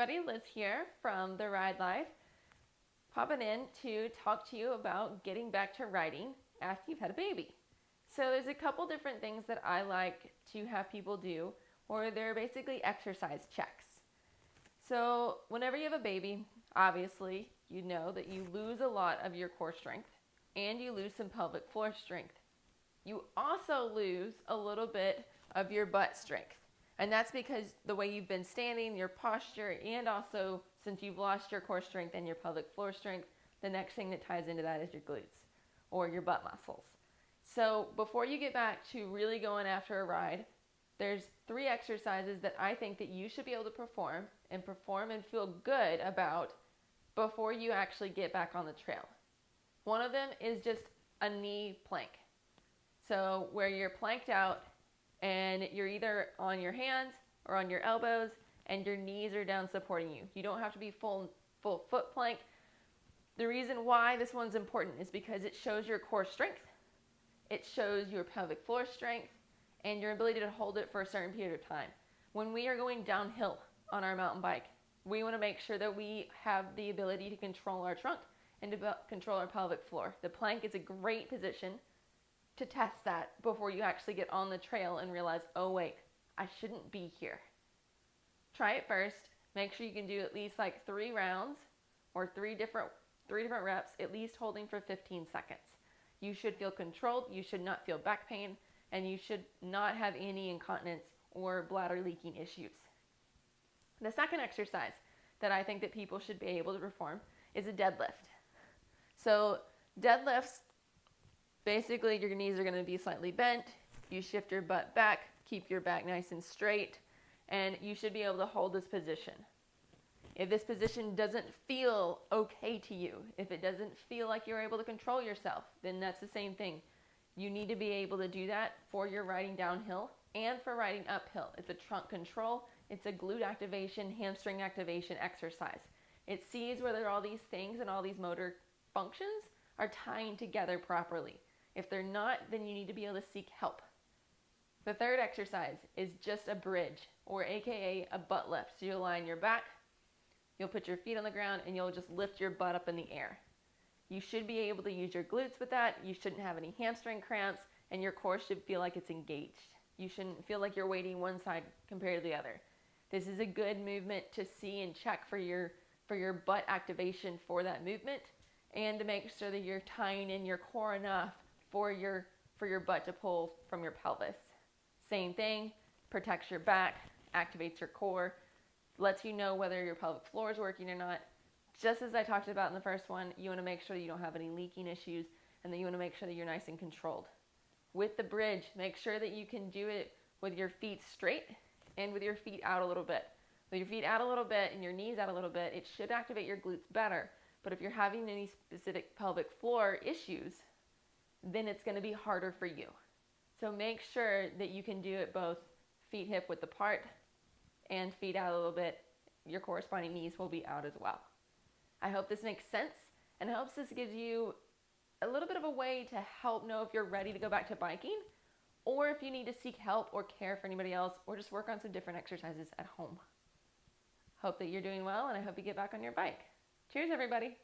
everybody, Liz here from The Ride Life, popping in to talk to you about getting back to riding after you've had a baby. So there's a couple different things that I like to have people do, or they're basically exercise checks. So whenever you have a baby, obviously you know that you lose a lot of your core strength and you lose some pelvic floor strength. You also lose a little bit of your butt strength. And that's because the way you've been standing, your posture, and also since you've lost your core strength and your pelvic floor strength, the next thing that ties into that is your glutes or your butt muscles. So before you get back to really going after a ride, there's 3 exercises that I think that you should be able to perform and feel good about before you actually get back on the trail. One of them is just a knee plank. So where you're planked out and you're either on your hands or on your elbows and your knees are down supporting you. You don't have to be full foot plank. The reason why this one's important is because it shows your core strength, it shows your pelvic floor strength, and your ability to hold it for a certain period of time. When we are going downhill on our mountain bike, we want to make sure that we have the ability to control our trunk and to control our pelvic floor. The plank is a great position to test that before you actually get on the trail and realize, oh wait, I shouldn't be here. Try it first. Make sure you can do at least like 3 rounds or 3 different reps, at least holding for 15 seconds. You should feel controlled. You should not feel back pain, and you should not have any incontinence or bladder leaking issues. The second exercise that I think that people should be able to perform is a deadlift. So deadlifts, basically, your knees are going to be slightly bent. You shift your butt back, keep your back nice and straight, and you should be able to hold this position. If this position doesn't feel okay to you, if it doesn't feel like you're able to control yourself, then that's the same thing. You need to be able to do that for your riding downhill and for riding uphill. It's a trunk control, it's a glute activation, hamstring activation exercise. It sees whether all these things and all these motor functions are tying together properly. If they're not, then you need to be able to seek help. The third exercise is just a bridge, or AKA a butt lift. So you'll lie on your back, you'll put your feet on the ground, and you'll just lift your butt up in the air. You should be able to use your glutes with that. You shouldn't have any hamstring cramps, and your core should feel like it's engaged. You shouldn't feel like you're weighting one side compared to the other. This is a good movement to see and check for your butt activation for that movement, and to make sure that you're tying in your core enough for your butt to pull from your pelvis. Same thing, protects your back, activates your core, lets you know whether your pelvic floor is working or not. Just as I talked about in the first one, you want to make sure that you don't have any leaking issues, and that you want to make sure that you're nice and controlled. With the bridge, make sure that you can do it with your feet straight and with your feet out a little bit. With your feet out a little bit and your knees out a little bit, it should activate your glutes better. But if you're having any specific pelvic floor issues, then it's going to be harder for you. So make sure that you can do it both feet hip width apart and feet out a little bit. Your corresponding knees will be out as well. I hope this makes sense, and I hope this gives you a little bit of a way to help know if you're ready to go back to biking, or if you need to seek help or care for anybody else, or just work on some different exercises at home. Hope that you're doing well, and I hope you get back on your bike. Cheers, everybody.